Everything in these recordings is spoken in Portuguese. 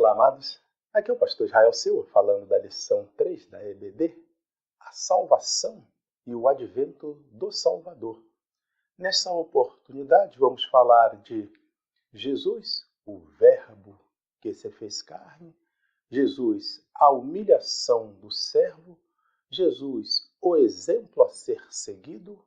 Olá, amados. Aqui é o pastor Israel Silva, falando da lição 3 da EBD, a salvação e o advento do Salvador. Nesta oportunidade, vamos falar de Jesus, o Verbo que se fez carne, Jesus, a humilhação do servo, Jesus, o exemplo a ser seguido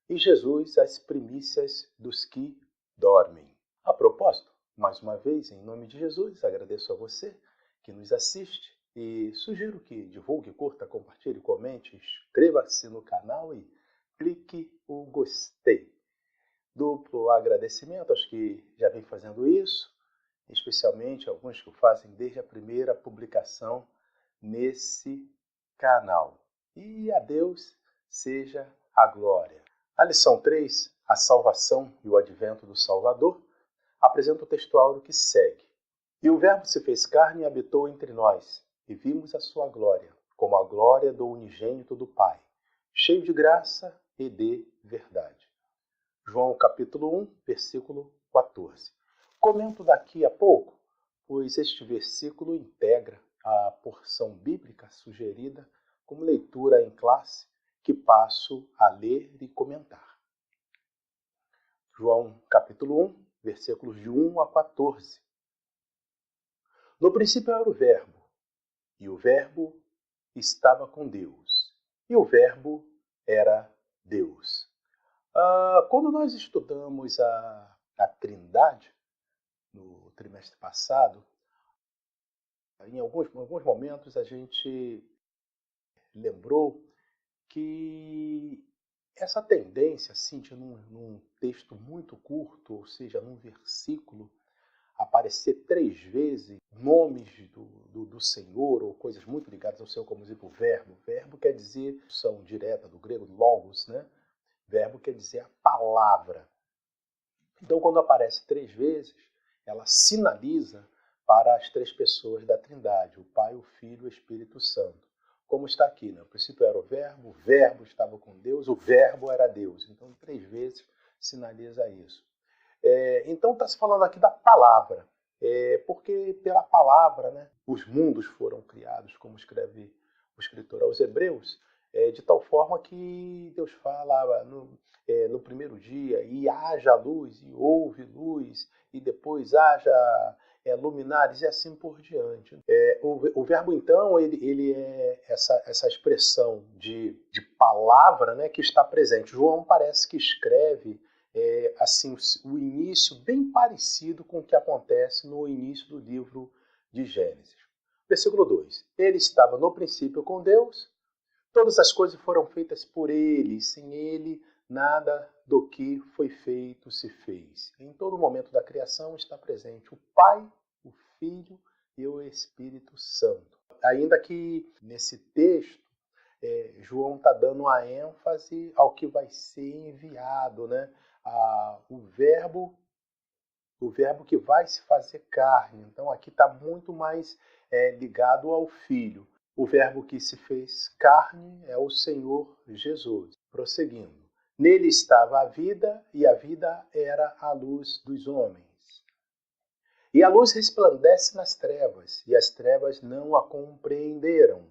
e Jesus, as primícias dos que dormem. A propósito, mais uma vez, em nome de Jesus, agradeço a você que nos assiste e sugiro que divulgue, curta, compartilhe, comente, inscreva-se no canal e clique o gostei. Duplo agradecimento aos que já vêm fazendo isso, especialmente alguns que o fazem desde a primeira publicação nesse canal. E a Deus seja a glória. A lição 3, a salvação e o advento do Salvador, apresenta o texto áureo que segue. E o Verbo se fez carne e habitou entre nós, e vimos a sua glória, como a glória do unigênito do Pai, cheio de graça e de verdade. João capítulo 1, versículo 14. Comento daqui a pouco, pois este versículo integra a porção bíblica sugerida como leitura em classe, que passo a ler e comentar. João capítulo 1, versículos de 1 a 14. No princípio era o Verbo, e o Verbo estava com Deus, e o Verbo era Deus. Quando nós estudamos a Trindade, no trimestre passado, em alguns momentos a gente lembrou que essa tendência, assim, de num texto muito curto, ou seja, num versículo, aparecer 3 vezes nomes do Senhor ou coisas muito ligadas ao Senhor, como exemplo, o Verbo. Verbo quer dizer, tradução direta do grego, logos, né? Verbo quer dizer a palavra. Então, quando aparece 3 vezes, ela sinaliza para as 3 pessoas da Trindade, o Pai, o Filho e o Espírito Santo. Como está aqui, né? O princípio era o Verbo estava com Deus, o Verbo era Deus. Então, 3 vezes sinaliza isso. Então está se falando aqui da palavra, porque pela palavra, né, os mundos foram criados, como escreve o escritor aos Hebreus, de tal forma que Deus fala no primeiro dia, e haja luz, e houve luz, e depois haja luminares, e assim por diante. O verbo, então, ele é essa expressão de palavra, né, que está presente. João parece que escreve assim, o início bem parecido com o que acontece no início do livro de Gênesis. Versículo 2. Ele estava no princípio com Deus, todas as coisas foram feitas por ele, sem ele nada do que foi feito se fez. Em todo momento da criação está presente o Pai, o Filho e o Espírito Santo. Ainda que nesse texto, João está dando a ênfase ao que vai ser enviado, né? O verbo que vai se fazer carne. Então aqui está muito mais ligado ao Filho. O verbo que se fez carne é o Senhor Jesus. Prosseguindo. Nele estava a vida, e a vida era a luz dos homens. E a luz resplandece nas trevas, e as trevas não a compreenderam.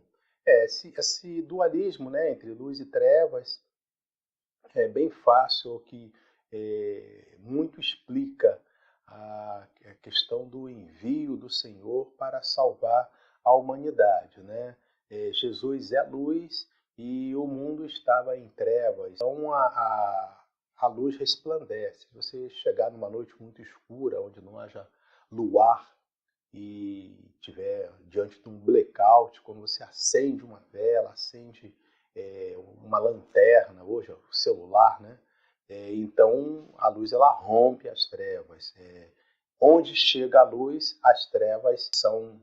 Esse dualismo, né, entre luz e trevas é bem fácil, que muito explica a questão do envio do Senhor para salvar a humanidade, né? Jesus é luz e o mundo estava em trevas. Então a luz resplandece. Se você chegar numa noite muito escura, onde não haja luar, e estiver diante de um blackout, quando você acende uma vela, acende uma lanterna, hoje o celular, né? Então a luz ela rompe as trevas. Onde chega a luz, as trevas são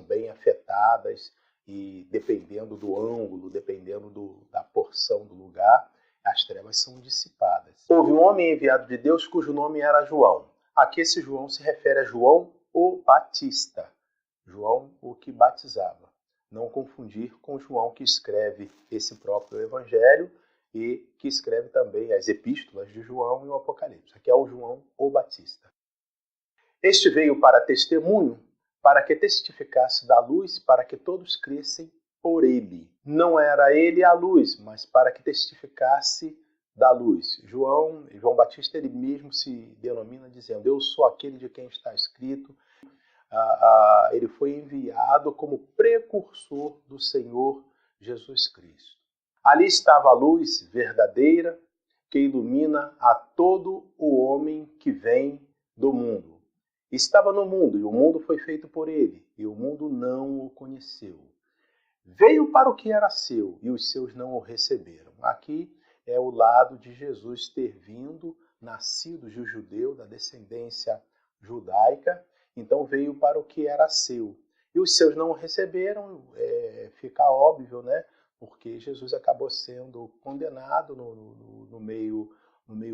bem afetadas, e dependendo do ângulo, dependendo da porção do lugar, as trevas são dissipadas. Houve um homem enviado de Deus cujo nome era João. Aqui esse João se refere a João o Batista, João o que batizava. Não confundir com João que escreve esse próprio evangelho e que escreve também as epístolas de João e o Apocalipse. Aqui é o João o Batista. Este veio para testemunho, para que testificasse da luz, para que todos crescem por ele. Não era ele a luz, mas para que testificasse da luz. João Batista, ele mesmo se denomina dizendo: eu sou aquele de quem está escrito. Ele foi enviado como precursor do Senhor Jesus Cristo. Ali estava a luz verdadeira que ilumina a todo o homem que vem do mundo. Estava no mundo, e o mundo foi feito por ele, e o mundo não o conheceu. Veio para o que era seu, e os seus não o receberam. Aqui é o lado de Jesus ter vindo, nascido de judeu, da descendência judaica, então veio para o que era seu. E os seus não o receberam, fica óbvio, né? Porque Jesus acabou sendo condenado no meio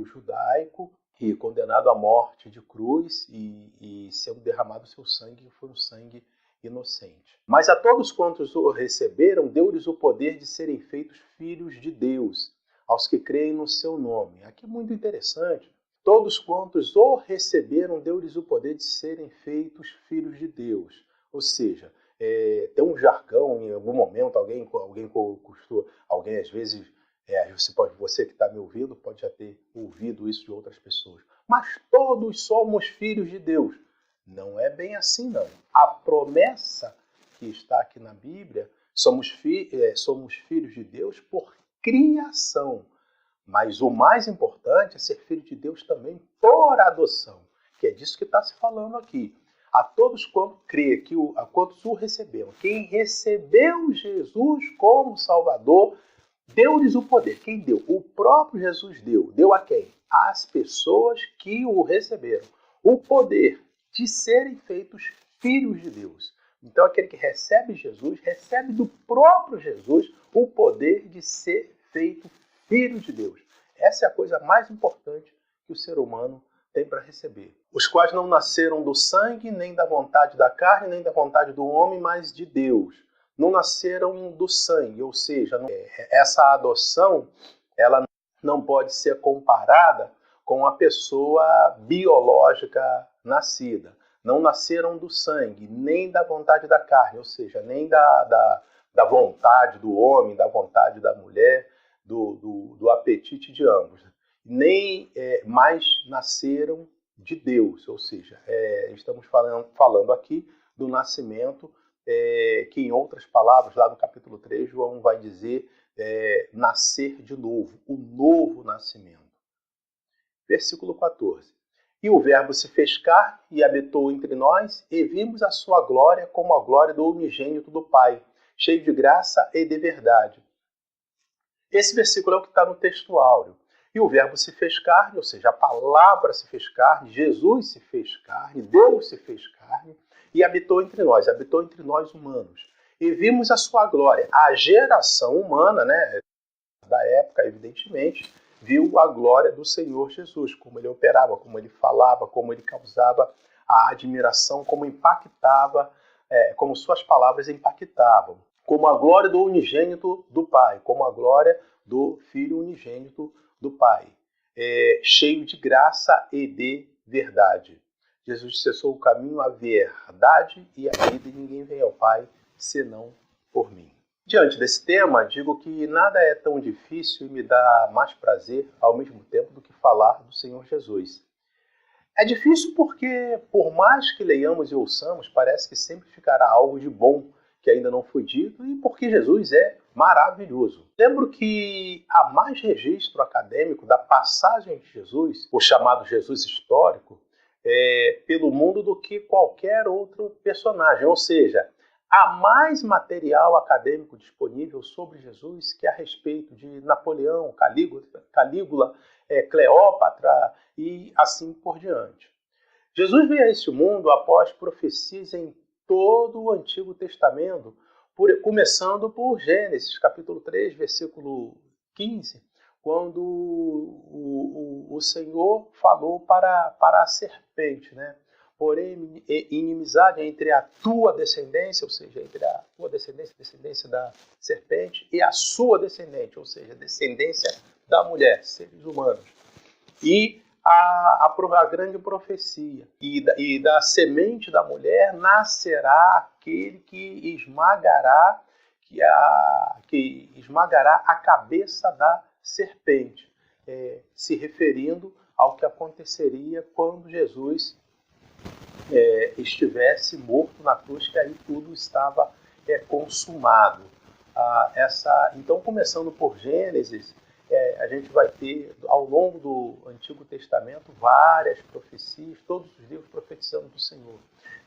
judaico, e condenado à morte de cruz, e sendo derramado o seu sangue, que foi um sangue inocente. Mas a todos quantos o receberam, deu-lhes o poder de serem feitos filhos de Deus, aos que creem no seu nome. Aqui é muito interessante. Todos quantos o receberam, deu-lhes o poder de serem feitos filhos de Deus. Ou seja, tem um jargão, em algum momento, alguém às vezes, você que está me ouvindo pode já ter ouvido isso de outras pessoas. Mas todos somos filhos de Deus. Não é bem assim, não. A promessa que está aqui na Bíblia, somos filhos de Deus por criação. Mas o mais importante é ser filho de Deus também por adoção, que é disso que está se falando aqui. A todos quantos a quantos o receberam. Quem recebeu Jesus como Salvador, deu-lhes o poder. Quem deu? O próprio Jesus deu. Deu a quem? Às pessoas que o receberam. O poder de serem feitos filhos de Deus. Então aquele que recebe Jesus, recebe do próprio Jesus o poder de ser feito filho de Deus. Essa é a coisa mais importante que o ser humano tem para receber. Os quais não nasceram do sangue, nem da vontade da carne, nem da vontade do homem, mas de Deus. Não nasceram do sangue, ou seja, essa adoção ela não pode ser comparada com a pessoa biológica nascida. Não nasceram do sangue, nem da vontade da carne, ou seja, nem da vontade do homem, da vontade da mulher, do apetite de ambos. Nem mais nasceram de Deus, ou seja, estamos falando aqui do nascimento, que em outras palavras, lá no capítulo 3, João vai dizer nascer de novo, o novo nascimento. Versículo 14. E o Verbo se fez carne e habitou entre nós, e vimos a sua glória como a glória do unigênito do Pai, cheio de graça e de verdade. Esse versículo é o que está no texto áureo. E o Verbo se fez carne, ou seja, a palavra se fez carne, Jesus se fez carne, Deus se fez carne e habitou entre nós humanos. E vimos a sua glória. A geração humana, né, da época, evidentemente, viu a glória do Senhor Jesus, como ele operava, como ele falava, como ele causava a admiração, como impactava, como suas palavras impactavam. Como a glória do unigênito do Pai, como a glória do Filho unigênito do Pai, cheio de graça e de verdade. Jesus disse: eu sou o caminho, a verdade e a vida, e ninguém vem ao Pai senão por mim. Diante desse tema, digo que nada é tão difícil e me dá mais prazer ao mesmo tempo do que falar do Senhor Jesus. É difícil porque, por mais que leiamos e ouçamos, parece que sempre ficará algo de bom que ainda não foi dito, e porque Jesus é maravilhoso. Lembro que há mais registro acadêmico da passagem de Jesus, o chamado Jesus histórico, pelo mundo do que qualquer outro personagem. Ou seja, há mais material acadêmico disponível sobre Jesus que a respeito de Napoleão, Calígula, Cleópatra e assim por diante. Jesus veio a este mundo após profecias em todo o Antigo Testamento, começando por Gênesis, capítulo 3, versículo 15, quando o Senhor falou para a serpente, né? Porém, inimizade entre a tua descendência, ou seja, entre a tua descendência, descendência da serpente, e a sua descendente, ou seja, descendência da mulher, seres humanos. E a grande profecia. E da semente da mulher nascerá aquele que esmagará a cabeça da serpente, se referindo ao que aconteceria quando Jesus estivesse morto na cruz, que aí tudo estava consumado. Então, começando por Gênesis, a gente vai ter, ao longo do Antigo Testamento, várias profecias, todos os livros profetizando do Senhor.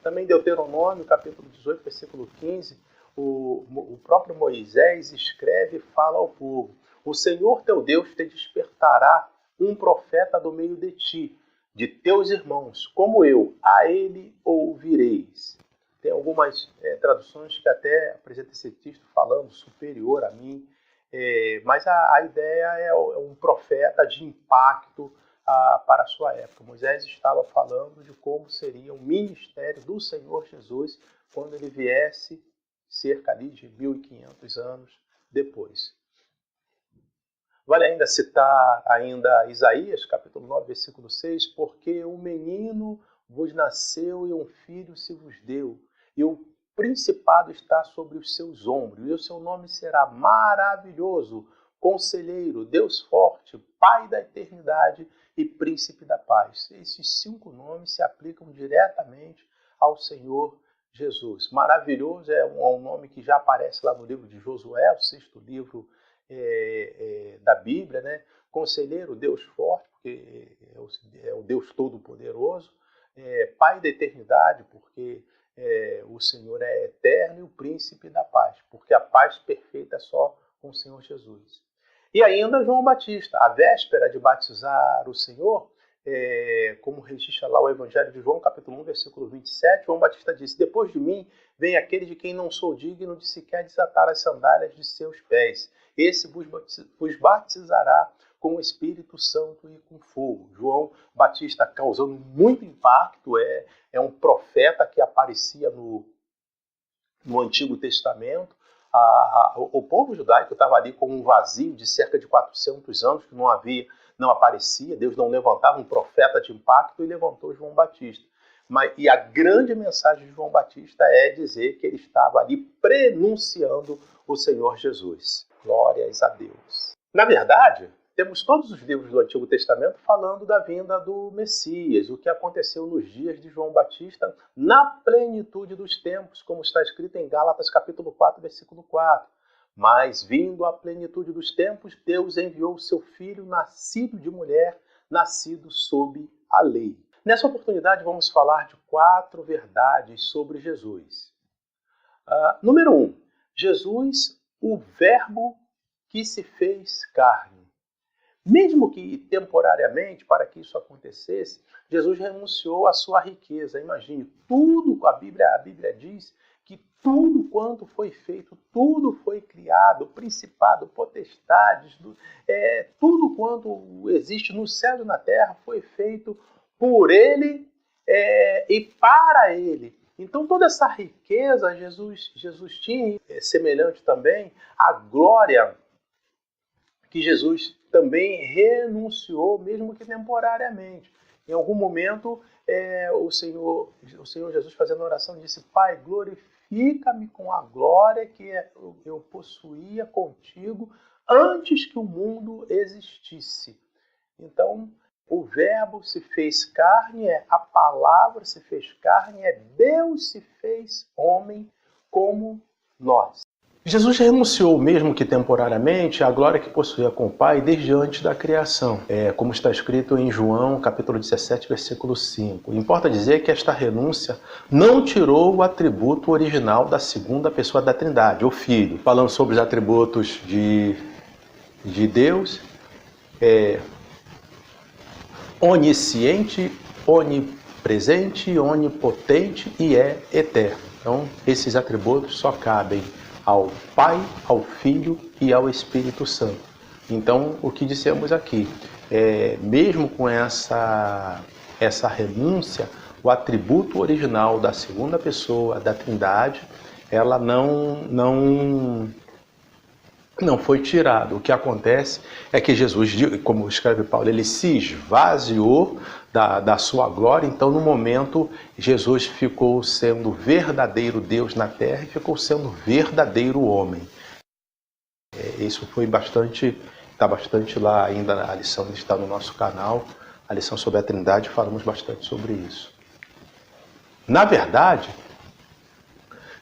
Também Deuteronômio, capítulo 18, versículo 15, o próprio Moisés escreve e fala ao povo: o Senhor teu Deus te despertará um profeta do meio de ti, de teus irmãos, como eu, a ele ouvireis. Tem algumas traduções que até apresentam esse texto falando superior a mim, mas a ideia é um profeta de impacto para a sua época. Moisés estava falando de como seria o ministério do Senhor Jesus quando ele viesse, cerca ali de 1500 anos depois. Vale ainda citar Isaías, capítulo 9, versículo 6, porque um menino vos nasceu e um filho se vos deu, e o principado está sobre os seus ombros, e o seu nome será Maravilhoso, Conselheiro, Deus Forte, Pai da Eternidade e Príncipe da Paz. Esses 5 nomes se aplicam diretamente ao Senhor Jesus. Maravilhoso é um nome que já aparece lá no livro de Josué, o 6º livro da Bíblia, né? Conselheiro, Deus Forte, porque é o Deus Todo-Poderoso. Pai da Eternidade, porque o Senhor é eterno, e o Príncipe da Paz, porque a paz perfeita é só com o Senhor Jesus. E ainda João Batista, a véspera de batizar o Senhor, como registra lá o Evangelho de João, capítulo 1, versículo 27, João Batista disse: depois de mim vem aquele de quem não sou digno de sequer desatar as sandálias de seus pés. Esse vos batizará com o Espírito Santo e com fogo. João Batista causando muito impacto, é um profeta que aparecia no Antigo Testamento. O povo judaico estava ali com um vazio de cerca de 400 anos, que não aparecia, Deus não levantava um profeta de impacto, e levantou João Batista. E a grande mensagem de João Batista é dizer que ele estava ali prenunciando o Senhor Jesus. Glórias a Deus. Na verdade, temos todos os livros do Antigo Testamento falando da vinda do Messias, o que aconteceu nos dias de João Batista, na plenitude dos tempos, como está escrito em Gálatas capítulo 4, versículo 4. Mas, vindo à plenitude dos tempos, Deus enviou o seu Filho, nascido de mulher, nascido sob a lei. Nessa oportunidade, vamos falar de 4 verdades sobre Jesus. Número 1. Jesus, o Verbo que se fez carne. Mesmo que temporariamente, para que isso acontecesse, Jesus renunciou à sua riqueza. Imagine, tudo, a Bíblia diz que tudo quanto foi feito, tudo foi criado, principado, potestades, tudo quanto existe no céu e na terra foi feito por Ele e para Ele. Então toda essa riqueza Jesus tinha, semelhante também à glória que Jesus também renunciou, mesmo que temporariamente. Em algum momento, o Senhor Jesus, fazendo oração, disse: Pai, glorifica-me com a glória que eu possuía contigo antes que o mundo existisse. Então, o Verbo se fez carne, a palavra se fez carne, Deus se fez homem como nós. Jesus renunciou, mesmo que temporariamente, à glória que possuía com o Pai desde antes da criação, como está escrito em João, capítulo 17, versículo 5. Importa dizer que esta renúncia não tirou o atributo original da segunda pessoa da Trindade, o Filho. Falando sobre os atributos de Deus, onisciente, onipresente, onipotente e eterno. Então, esses atributos só cabem ao Pai, ao Filho e ao Espírito Santo. Então, o que dissemos aqui, mesmo com essa renúncia, o atributo original da segunda pessoa da Trindade, ela não não foi tirado. O que acontece é que Jesus, como escreve Paulo, ele se esvaziou da sua glória. Então, no momento, Jesus ficou sendo verdadeiro Deus na terra e ficou sendo verdadeiro homem. Isso foi está bastante lá ainda, a lição está no nosso canal, a lição sobre a Trindade, falamos bastante sobre isso. Na verdade,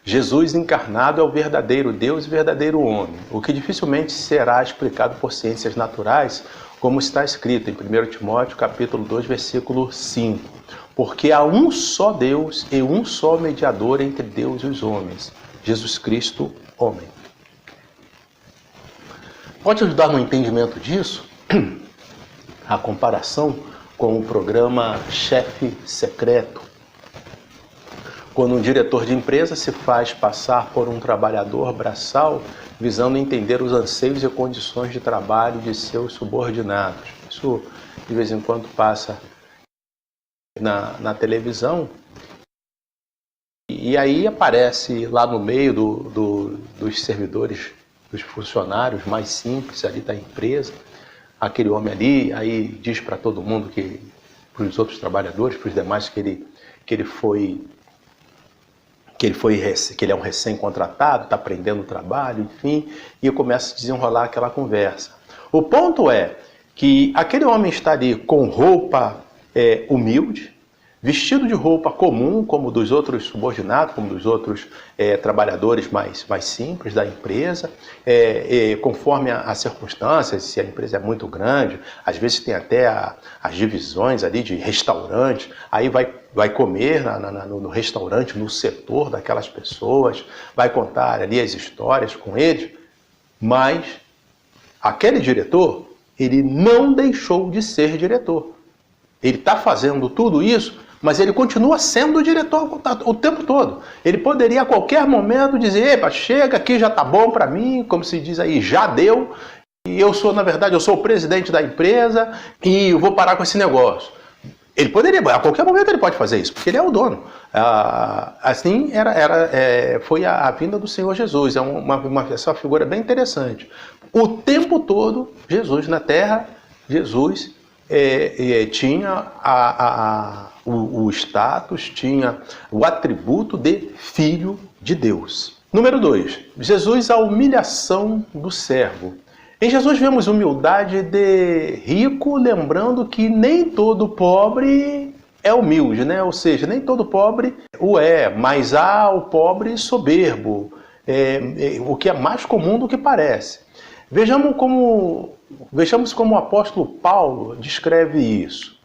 Jesus encarnado é o verdadeiro Deus e verdadeiro homem, o que dificilmente será explicado por ciências naturais, como está escrito em 1 Timóteo capítulo 2, versículo 5. Porque há um só Deus e um só mediador entre Deus e os homens, Jesus Cristo, homem. Pode ajudar no entendimento disso a comparação com o programa Chefe Secreto, quando um diretor de empresa se faz passar por um trabalhador braçal, visando entender os anseios e condições de trabalho de seus subordinados. Isso, de vez em quando, passa na televisão. E aí aparece lá no meio dos servidores, dos funcionários mais simples ali da empresa, aquele homem ali, aí diz para todo mundo, para os outros trabalhadores, para os demais, que ele é um recém-contratado, está aprendendo o trabalho, enfim, e começa a desenrolar aquela conversa. O ponto é que aquele homem está ali com roupa humilde, vestido de roupa comum, como dos outros subordinados, como dos outros trabalhadores mais simples da empresa, conforme as circunstâncias, se a empresa é muito grande, às vezes tem até as divisões ali de restaurante, aí vai comer no restaurante, no setor daquelas pessoas, vai contar ali as histórias com eles, mas aquele diretor, ele não deixou de ser diretor. Ele está fazendo tudo isso, mas ele continua sendo o diretor o tempo todo. Ele poderia a qualquer momento dizer, epa, chega aqui, já está bom para mim, como se diz aí, já deu, e na verdade, eu sou o presidente da empresa e eu vou parar com esse negócio. Ele poderia, a qualquer momento ele pode fazer isso, porque ele é o dono. Assim foi a vinda do Senhor Jesus, essa é uma figura bem interessante. O tempo todo, Jesus na terra, Jesus tinha o status, tinha o atributo de Filho de Deus. Número 2, Jesus, a humilhação do servo. Em Jesus vemos humildade de rico, lembrando que nem todo pobre é humilde, né? Ou seja, nem todo pobre o é, mas há o pobre soberbo, o que é mais comum do que parece. Vejamos como o apóstolo Paulo descreve isso.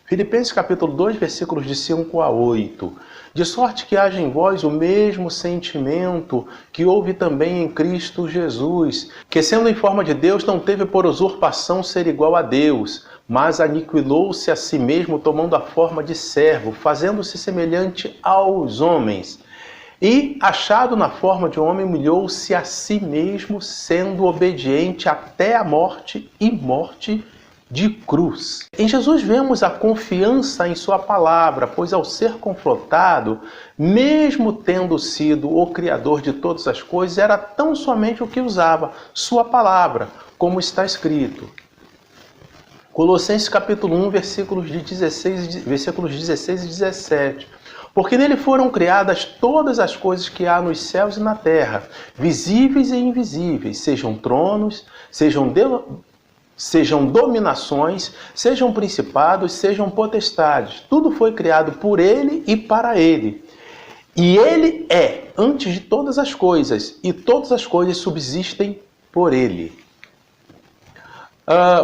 Filipenses capítulo 2, versículos de 5 a 8. De sorte que haja em vós o mesmo sentimento que houve também em Cristo Jesus, que sendo em forma de Deus não teve por usurpação ser igual a Deus, mas aniquilou-se a si mesmo, tomando a forma de servo, fazendo-se semelhante aos homens. E, achado na forma de homem, humilhou-se a si mesmo, sendo obediente até a morte e morte de cruz. Em Jesus vemos a confiança em sua palavra, pois ao ser confrontado, mesmo tendo sido o Criador de todas as coisas, era tão somente o que usava, sua palavra, como está escrito. Colossenses capítulo 1, versículos 16 e 17. Porque nele foram criadas todas as coisas que há nos céus e na terra, visíveis e invisíveis, sejam tronos, sejam dominações, sejam principados, sejam potestades. Tudo foi criado por ele e para ele. E ele é antes de todas as coisas, e todas as coisas subsistem por ele.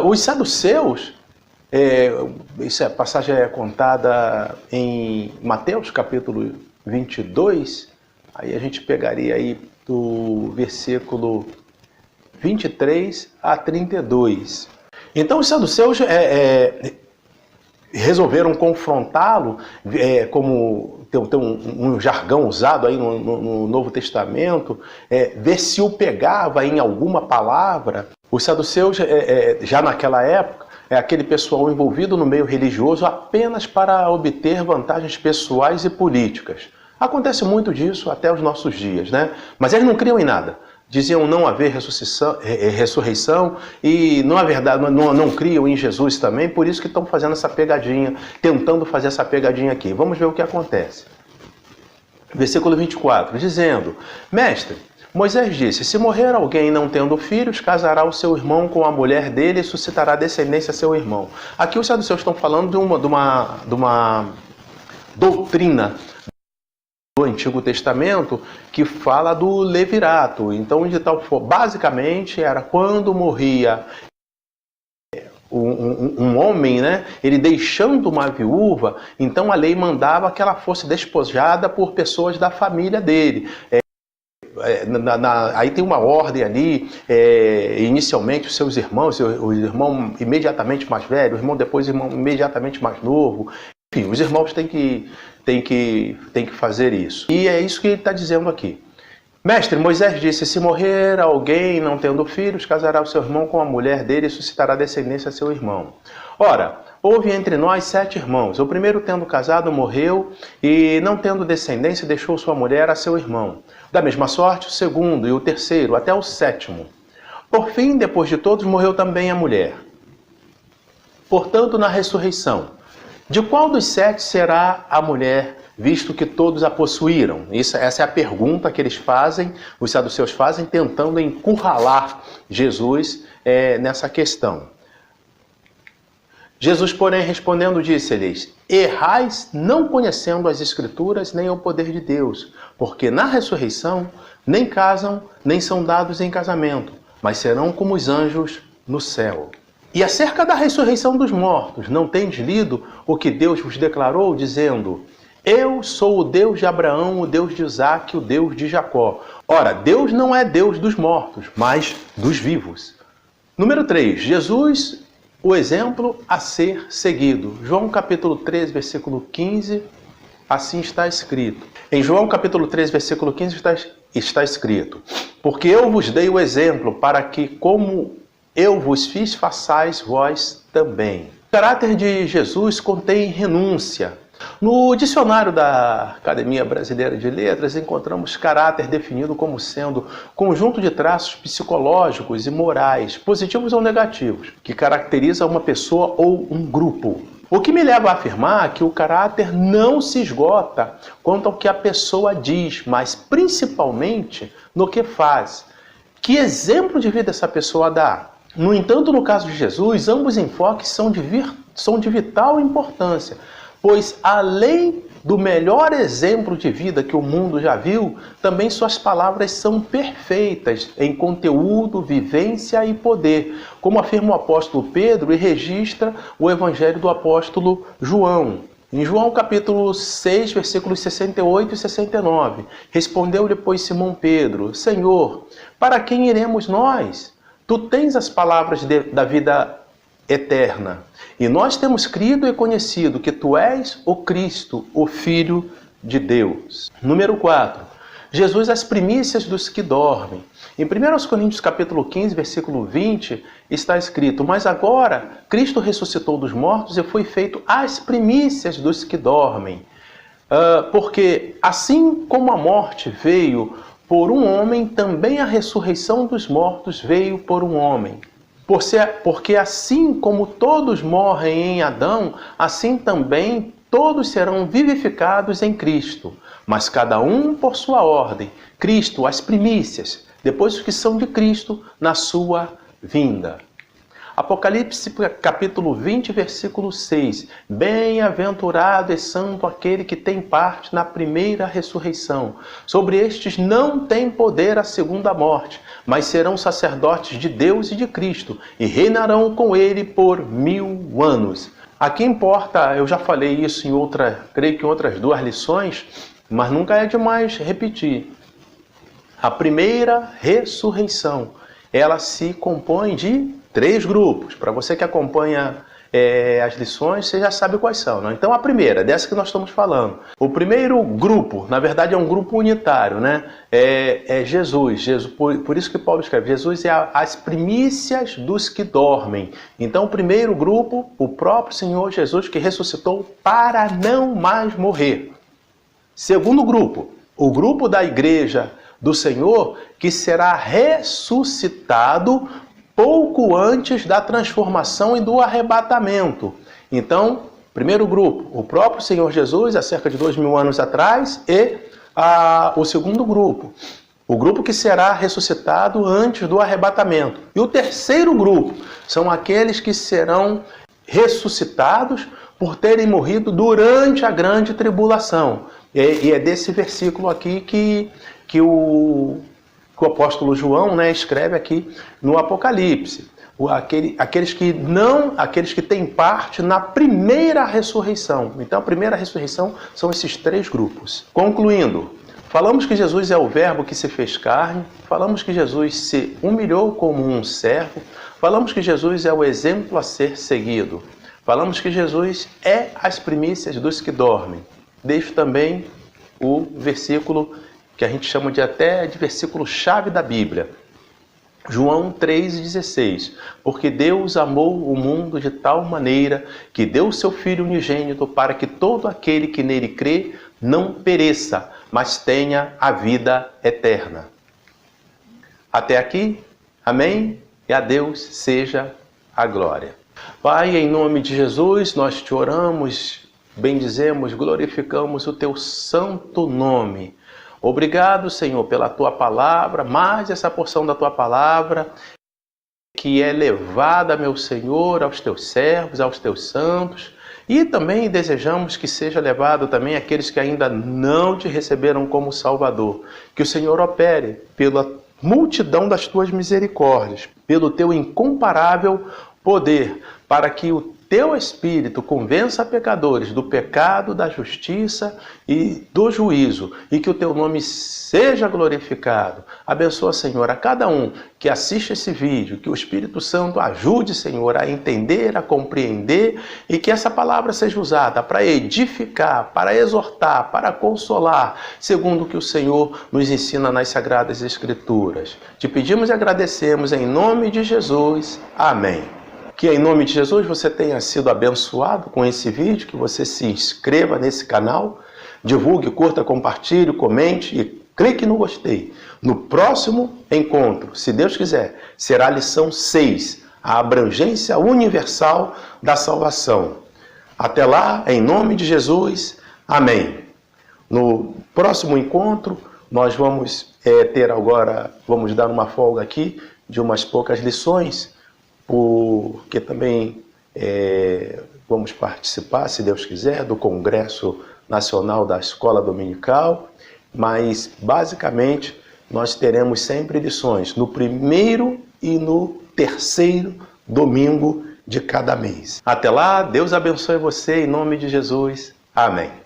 Os saduceus, essa passagem é contada em Mateus capítulo 22, aí a gente pegaria aí do versículo 23 a 32. Então os saduceus resolveram confrontá-lo, como tem um jargão usado aí no Novo Testamento, ver se o pegava em alguma palavra. Os saduceus, já naquela época, aquele pessoal envolvido no meio religioso apenas para obter vantagens pessoais e políticas. Acontece muito disso até os nossos dias, né? Mas eles não criam em nada. diziam não haver ressurreição e não, não criam em Jesus também, por isso que estão fazendo essa pegadinha, tentando fazer essa pegadinha aqui. Vamos ver o que acontece. Versículo 24, dizendo: Mestre, Moisés disse, se morrer alguém não tendo filhos, casará o seu irmão com a mulher dele e suscitará descendência a seu irmão. Aqui os saduceus estão falando de uma doutrina do Antigo Testamento que fala do levirato. Então, de tal forma, basicamente era quando morria um homem, né, ele deixando uma viúva, então a lei mandava que ela fosse despojada por pessoas da família dele. Aí tem uma ordem ali, inicialmente os seus irmãos, o irmão imediatamente mais velho, o irmão depois o irmão imediatamente mais novo. Enfim, os irmãos têm que fazer isso. E é isso que ele está dizendo aqui. Mestre, Moisés disse, se morrer alguém não tendo filhos, casará o seu irmão com a mulher dele e suscitará descendência a seu irmão. Ora, houve entre nós 7 irmãos. O primeiro, tendo casado, morreu e, não tendo descendência, deixou sua mulher a seu irmão. Da mesma sorte, o segundo e o terceiro, até o 7º. Por fim, depois de todos, morreu também a mulher. Portanto, na ressurreição, de qual dos 7 será a mulher, visto que todos a possuíram? Essa é a pergunta que eles fazem, os saduceus fazem, tentando encurralar Jesus nessa questão. Jesus, porém, respondendo, disse-lhes, errais não conhecendo as Escrituras nem o poder de Deus, porque na ressurreição nem casam, nem são dados em casamento, mas serão como os anjos no céu. E acerca da ressurreição dos mortos, não tendes lido o que Deus vos declarou, dizendo, eu sou o Deus de Abraão, o Deus de Isaque, o Deus de Jacó. Ora, Deus não é Deus dos mortos, mas dos vivos. Número 3, Jesus, o exemplo a ser seguido. João capítulo 3, versículo 15, assim está escrito. Em João capítulo 3, versículo 15 está escrito, porque eu vos dei o exemplo para que, como eu vos fiz, façais vós também. O caráter de Jesus contém renúncia. No dicionário da Academia Brasileira de Letras, encontramos caráter definido como sendo conjunto de traços psicológicos e morais, positivos ou negativos, que caracteriza uma pessoa ou um grupo. O que me leva a afirmar que o caráter não se esgota quanto ao que a pessoa diz, mas principalmente no que faz. Que exemplo de vida essa pessoa dá? No entanto, no caso de Jesus, ambos enfoques são de vital importância, pois além do melhor exemplo de vida que o mundo já viu, também suas palavras são perfeitas em conteúdo, vivência e poder, como afirma o apóstolo Pedro e registra o evangelho do apóstolo João. Em João capítulo 6, versículos 68 e 69, respondeu-lhe, pois, Simão Pedro, Senhor, para quem iremos nós? Tu tens as palavras da vida eterna. E nós temos crido e conhecido que tu és o Cristo, o Filho de Deus. Número 4. Jesus, as primícias dos que dormem. Em 1 Coríntios capítulo 15, versículo 20, está escrito, mas agora Cristo ressuscitou dos mortos e foi feito as primícias dos que dormem. Porque assim como a morte veio por um homem, também a ressurreição dos mortos veio por um homem. Porque assim como todos morrem em Adão, assim também todos serão vivificados em Cristo. Mas cada um por sua ordem. Cristo, as primícias, depois os que são de Cristo, na sua vinda. Apocalipse capítulo 20, versículo 6. Bem-aventurado e santo aquele que tem parte na primeira ressurreição. Sobre estes não tem poder a segunda morte, mas serão sacerdotes de Deus e de Cristo, e reinarão com ele por 1000 anos. Aqui importa, eu já falei isso creio que em outras 2 lições, mas nunca é demais repetir. A primeira ressurreição, ela se compõe de 3 grupos. Para você que acompanha as lições, você já sabe quais são, né? Então a primeira, dessa que nós estamos falando. O primeiro grupo, na verdade é um grupo unitário, né? É Jesus. Por isso que Paulo escreve, Jesus é as primícias dos que dormem. Então o primeiro grupo, o próprio Senhor Jesus que ressuscitou para não mais morrer. Segundo grupo, o grupo da igreja do Senhor que será ressuscitado pouco antes da transformação e do arrebatamento. Então, primeiro grupo, o próprio Senhor Jesus, há cerca de 2000 anos atrás, e o segundo grupo, o grupo que será ressuscitado antes do arrebatamento. E o terceiro grupo são aqueles que serão ressuscitados por terem morrido durante a grande tribulação. E é desse versículo aqui que o apóstolo João, né, escreve aqui no Apocalipse. Aqueles que têm parte na primeira ressurreição. Então, a primeira ressurreição são esses três grupos. Concluindo, falamos que Jesus é o Verbo que se fez carne, falamos que Jesus se humilhou como um servo, falamos que Jesus é o exemplo a ser seguido, falamos que Jesus é as primícias dos que dormem. Deixo também o versículo que a gente chama de versículo-chave da Bíblia. João 3,16. Porque Deus amou o mundo de tal maneira que deu o seu Filho unigênito para que todo aquele que nele crê não pereça, mas tenha a vida eterna. Até aqui, amém? E a Deus seja a glória. Pai, em nome de Jesus, nós te oramos, bendizemos, glorificamos o teu santo nome. Obrigado, Senhor, pela tua palavra, mais essa porção da tua palavra que é levada, meu Senhor, aos teus servos, aos teus santos, e também desejamos que seja levado também àqueles que ainda não te receberam como Salvador. Que o Senhor opere pela multidão das tuas misericórdias, pelo teu incomparável poder, para que o teu Espírito convença pecadores do pecado, da justiça e do juízo, e que o teu nome seja glorificado. Abençoa, Senhor, a cada um que assiste esse vídeo, que o Espírito Santo ajude, Senhor, a entender, a compreender, e que essa palavra seja usada para edificar, para exortar, para consolar, segundo o que o Senhor nos ensina nas Sagradas Escrituras. Te pedimos e agradecemos em nome de Jesus. Amém. Que em nome de Jesus você tenha sido abençoado com esse vídeo, que você se inscreva nesse canal, divulgue, curta, compartilhe, comente e clique no gostei. No próximo encontro, se Deus quiser, será a lição 6, a abrangência universal da salvação. Até lá, em nome de Jesus, amém. No próximo encontro, nós vamos vamos dar uma folga aqui de umas poucas lições, porque também vamos participar, se Deus quiser, do Congresso Nacional da Escola Dominical, mas basicamente nós teremos sempre lições no primeiro e no terceiro domingo de cada mês. Até lá, Deus abençoe você em nome de Jesus. Amém.